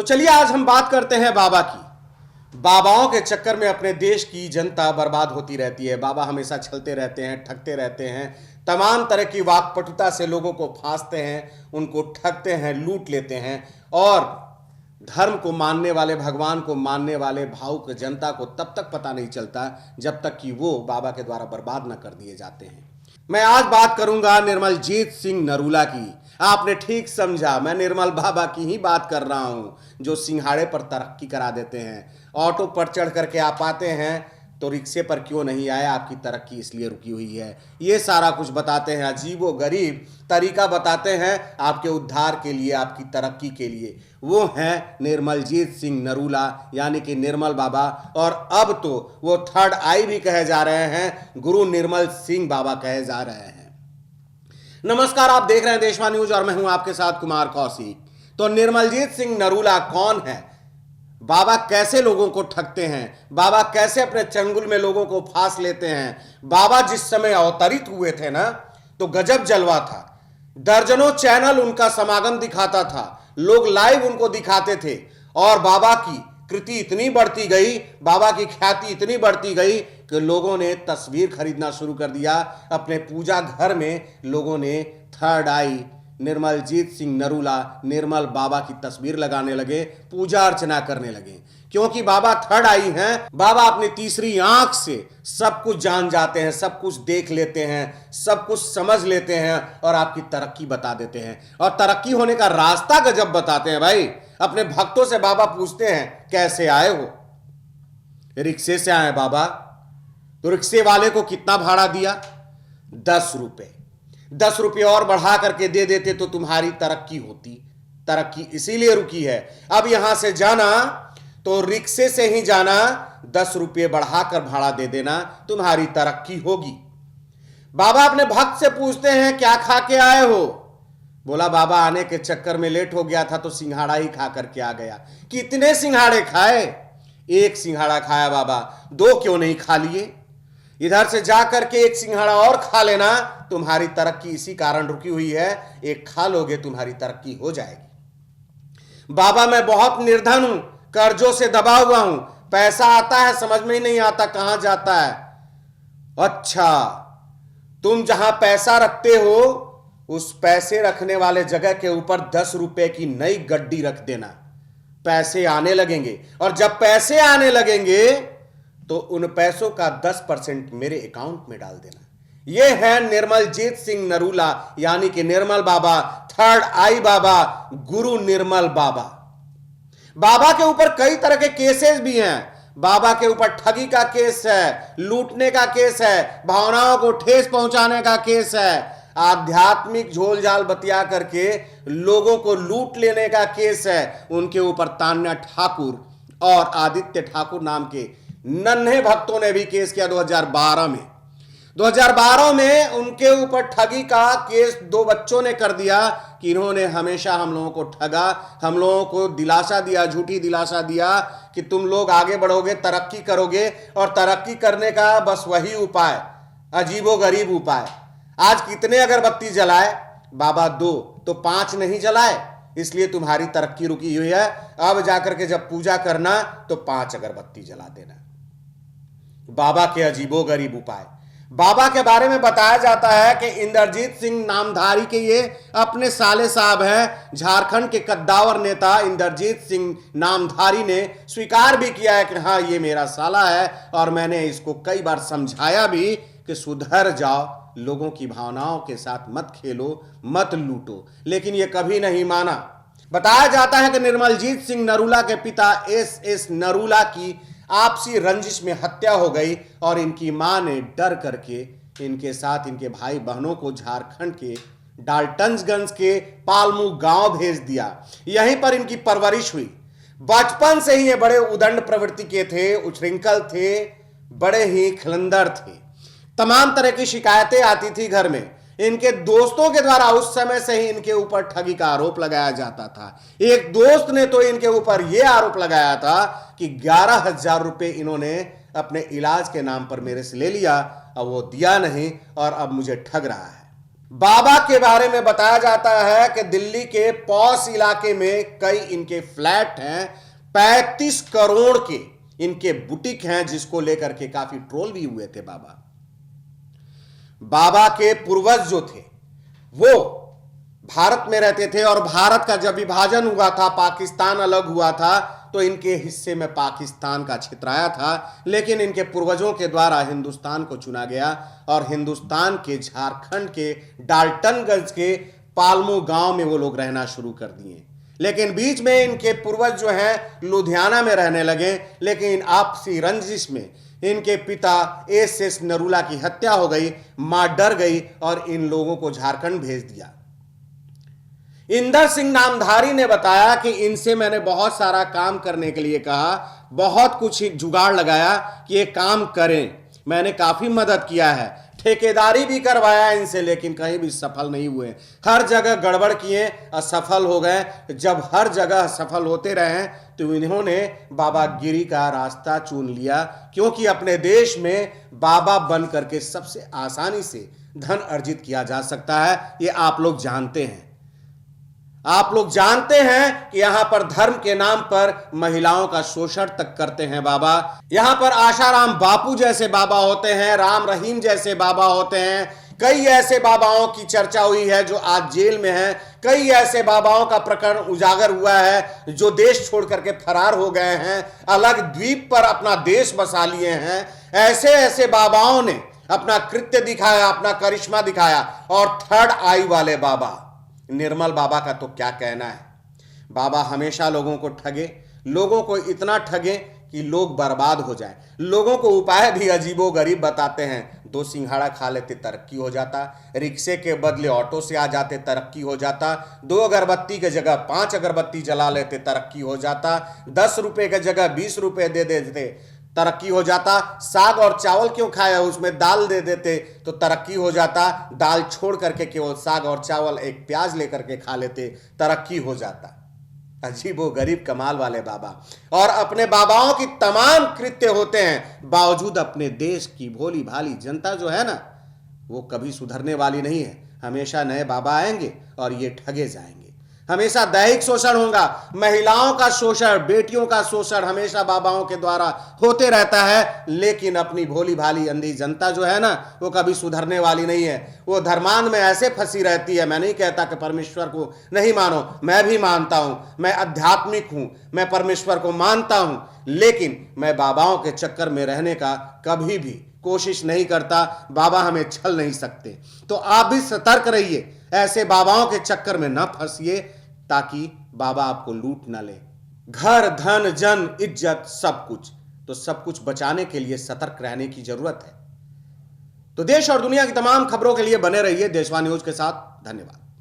चलिए आज हम बात करते हैं बाबा की। बाबाओं के चक्कर में अपने देश की जनता बर्बाद होती रहती है। बाबा हमेशा छलते रहते हैं, ठगते रहते हैं, तमाम तरह की वाकपटुता से लोगों को फांसते हैं, उनको ठगते हैं, लूट लेते हैं और धर्म को मानने वाले, भगवान को मानने वाले भावुक जनता को तब तक पता नहीं चलता जब तक कि वो बाबा के द्वारा बर्बाद न कर दिए जाते हैं। मैं आज बात करूंगा निर्मलजीत सिंह नरूला की। आपने ठीक समझा, मैं निर्मल बाबा की ही बात कर रहा हूं, जो सिंघाड़े पर तरक्की करा देते हैं। ऑटो पर चढ़ करके आप आते हैं तो रिक्शे पर क्यों नहीं आए, आपकी तरक्की इसलिए रुकी हुई है। ये सारा कुछ बताते हैं, अजीबो गरीब तरीका बताते हैं आपके उद्धार के लिए, आपकी तरक्की के लिए। वो हैं निर्मलजीत सिंह नरूला यानी कि निर्मल बाबा, और अब तो वो थर्ड आई भी कहे जा रहे हैं, गुरु निर्मल सिंह बाबा कहे जा रहे हैं। नमस्कार, आप देख रहे हैं देशवा न्यूज और मैं हूं आपके साथ कुमार कौशिक। तो निर्मलजीत सिंह नरूला कौन है, बाबा कैसे लोगों को ठगते हैं, बाबा कैसे अपने चंगुल में लोगों को फांस लेते हैं। बाबा जिस समय अवतरित हुए थे ना, तो गजब जलवा था। दर्जनों चैनल उनका समागम दिखाता था, लोग लाइव उनको दिखाते थे और बाबा की कृति इतनी बढ़ती गई, बाबा की ख्याति इतनी बढ़ती गई कि लोगों ने तस्वीर खरीदना शुरू कर दिया। अपने पूजा घर में लोगों ने थर्ड आई निर्मलजीत सिंह नरूला, निर्मल बाबा की तस्वीर लगाने लगे, पूजा अर्चना करने लगे, क्योंकि बाबा थर्ड आई हैं। बाबा अपनी तीसरी आंख से सब कुछ जान जाते हैं, सब कुछ देख लेते हैं, सब कुछ समझ लेते हैं और आपकी तरक्की बता देते हैं। और तरक्की होने का रास्ता गजब बताते हैं भाई। अपने भक्तों से बाबा पूछते हैं कैसे आए हो, रिक्शे से आए बाबा। तो रिक्शे वाले को कितना भाड़ा दिया? 10 रुपए। 10 रुपये और बढ़ा करके दे देते तो तुम्हारी तरक्की होती। तरक्की इसीलिए रुकी है। अब यहां से जाना तो रिक्शे से ही जाना, 10 रुपये बढ़ाकर भाड़ा दे देना, तुम्हारी तरक्की होगी। बाबा अपने भक्त से पूछते हैं क्या खा के आए हो? बोला बाबा आने के चक्कर में लेट हो गया था तो सिंघाड़ा ही खा करके आ गया। कितने सिंघाड़े खाए? 1 सिंघाड़ा खाया बाबा, 2 क्यों नहीं खा लिए? इधर से जाकर के 1 सिंघाड़ा और खा लेना, तुम्हारी तरक्की इसी कारण रुकी हुई है। 1 खा लोगे तुम्हारी तरक्की हो जाएगी। बाबा मैं बहुत निर्धन हूं, कर्जों से दबा हुआ हूं, पैसा आता है समझ में ही नहीं आता कहां जाता है। अच्छा, तुम जहां पैसा रखते हो उस पैसे रखने वाले जगह के ऊपर 10 रुपए की नई गड्डी रख देना, पैसे आने लगेंगे। और जब पैसे आने लगेंगे तो उन पैसों का 10% मेरे अकाउंट में डाल देना। यह है निर्मलजीत सिंह नरूला यानी कि निर्मल बाबा, थर्ड आई बाबा, गुरु निर्मल बाबा। बाबा के ऊपर कई तरह के केसेस भी हैं। बाबा के ऊपर ठगी का केस है, लूटने का केस है, भावनाओं को ठेस पहुंचाने का केस है, आध्यात्मिक झोल झाल बतिया करके लोगों को लूट लेने का केस है। उनके ऊपर तान्या ठाकुर और आदित्य ठाकुर नाम के नन्हे भक्तों ने भी केस किया 2012 में। 2012 में उनके ऊपर ठगी का केस 2 बच्चों ने कर दिया कि इन्होंने हमेशा हम लोगों को ठगा, हम लोगों को दिलासा दिया, झूठी दिलासा दिया कि तुम लोग आगे बढ़ोगे, तरक्की करोगे, और तरक्की करने का बस वही उपाय, अजीबो गरीब उपाय। आज कितने अगरबत्ती जलाए बाबा? 2 तो 5 नहीं जलाए, इसलिए तुम्हारी तरक्की रुकी हुई है। अब जाकर के जब पूजा करना तो 5 अगरबत्ती जला देना। बाबा के अजीबो गरीब उपाय। बाबा के बारे में बताया जाता है कि इंद्रजीत सिंह नामधारी के ये अपने साले साहब हैं। झारखंड के कद्दावर नेता इंद्रजीत सिंह नामधारी ने स्वीकार भी किया है कि हाँ ये मेरा साला है और मैंने इसको कई बार समझाया भी कि सुधर जाओ, लोगों की भावनाओं के साथ मत खेलो, मत लूटो, लेकिन ये कभी नहीं माना। बताया जाता है कि निर्मलजीत सिंह नरूला के पिता एस नरूला की आपसी रंजिश में हत्या हो गई और इनकी मां ने डर करके इनके साथ इनके भाई बहनों को झारखंड के डाल्टनगंज के पालमू गांव भेज दिया। यहीं पर इनकी परवरिश हुई। बचपन से ही ये बड़े उदंड प्रवृत्ति के थे, उछृंखल थे, बड़े ही खिलंदर थे। तमाम तरह की शिकायतें आती थी घर में। इनके दोस्तों के द्वारा उस समय से ही इनके ऊपर ठगी का आरोप लगाया जाता था। एक दोस्त ने तो इनके ऊपर यह आरोप लगाया था कि 11,000 रुपए इन्होंने अपने इलाज के नाम पर मेरे से ले लिया, अब वो दिया नहीं और अब मुझे ठग रहा है। बाबा के बारे में बताया जाता है कि दिल्ली के पॉश इलाके में कई इनके फ्लैट हैं, 35 करोड़ के इनके बुटीक हैं, जिसको लेकर के काफी ट्रोल भी हुए थे। बाबा के पूर्वज जो थे वो भारत में रहते थे और भारत का जब विभाजन हुआ था, पाकिस्तान अलग हुआ था, तो इनके हिस्से में पाकिस्तान का छितराया था, लेकिन इनके पूर्वजों के द्वारा हिंदुस्तान को चुना गया और हिंदुस्तान के झारखंड के डाल्टनगंज के पालमू गांव में वो लोग रहना शुरू कर दिए। लेकिन बीच में इनके पूर्वज जो हैं लुधियाना में रहने लगे, लेकिन आपसी रंजिश में इनके पिता एस नरूला की हत्या हो गई, मां डर गई और इन लोगों को झारखंड भेज दिया। इंदर सिंह नामधारी ने बताया कि इनसे मैंने बहुत सारा काम करने के लिए कहा, बहुत कुछ जुगाड़ लगाया कि ये काम करें, मैंने काफी मदद किया है, ठेकेदारी भी करवाया इनसे, लेकिन कहीं भी सफल नहीं हुए। हर जगह गड़बड़ किए, असफल हो गए। जब हर जगह सफल होते रहे तो इन्होंने बाबागिरी का रास्ता चुन लिया, क्योंकि अपने देश में बाबा बन करके सबसे आसानी से धन अर्जित किया जा सकता है। ये आप लोग जानते हैं। आप लोग जानते हैं कि यहां पर धर्म के नाम पर महिलाओं का शोषण तक करते हैं बाबा। यहां पर आशाराम बापू जैसे बाबा होते हैं, राम रहीम जैसे बाबा होते हैं। कई ऐसे बाबाओं की चर्चा हुई है जो आज जेल में हैं। कई ऐसे बाबाओं का प्रकरण उजागर हुआ है जो देश छोड़ करके फरार हो गए हैं, अलग द्वीप पर अपना देश बसा लिए हैं। ऐसे ऐसे बाबाओं ने अपना कृत्य दिखाया, अपना करिश्मा दिखाया। और थर्ड आई वाले बाबा निर्मल बाबा का तो क्या कहना है। बाबा हमेशा लोगों को ठगे, लोगों को इतना ठगे कि लोग बर्बाद हो जाए। लोगों को उपाय भी अजीबो गरीब बताते हैं। 2 सिंघाड़ा खा लेते तरक्की हो जाता, रिक्शे के बदले ऑटो से आ जाते तरक्की हो जाता, 2 अगरबत्ती के जगह 5 अगरबत्ती जला लेते तरक्की हो जाता, 10 रुपए के जगह 20 रुपए दे देते तरक्की हो जाता। साग और चावल क्यों खाया, उसमें दाल दे देते तो तरक्की हो जाता। दाल छोड़ करके केवल साग और चावल, एक प्याज लेकर के खा लेते, तरक्की हो जाता। अजीबो गरीब कमाल वाले बाबा। और अपने बाबाओं की तमाम कृत्य होते हैं, बावजूद अपने देश की भोली भाली जनता जो है ना, वो कभी सुधरने वाली नहीं है। हमेशा नए बाबा आएंगे और ये ठगे जाएंगे। हमेशा दैहिक शोषण होगा, महिलाओं का शोषण, बेटियों का शोषण हमेशा बाबाओं के द्वारा होते रहता है। लेकिन अपनी भोली भाली अंधी जनता जो है ना, वो कभी सुधरने वाली नहीं है। वो धर्मांध में ऐसे फंसी रहती है। मैं नहीं कहता कि परमेश्वर को नहीं मानो, मैं भी मानता हूं, मैं आध्यात्मिक हूं, मैं परमेश्वर को मानता हूं, लेकिन मैं बाबाओं के चक्कर में रहने का कभी भी कोशिश नहीं करता। बाबा हमें छल नहीं सकते। तो आप भी सतर्क रहिए, ऐसे बाबाओं के चक्कर में न फंसिए, ताकि बाबा आपको लूट ना ले। घर, धन, जन, इज्जत, सब कुछ, तो सब कुछ बचाने के लिए सतर्क रहने की जरूरत है। तो देश और दुनिया की तमाम खबरों के लिए बने रहिए देशवा न्यूज के साथ। धन्यवाद।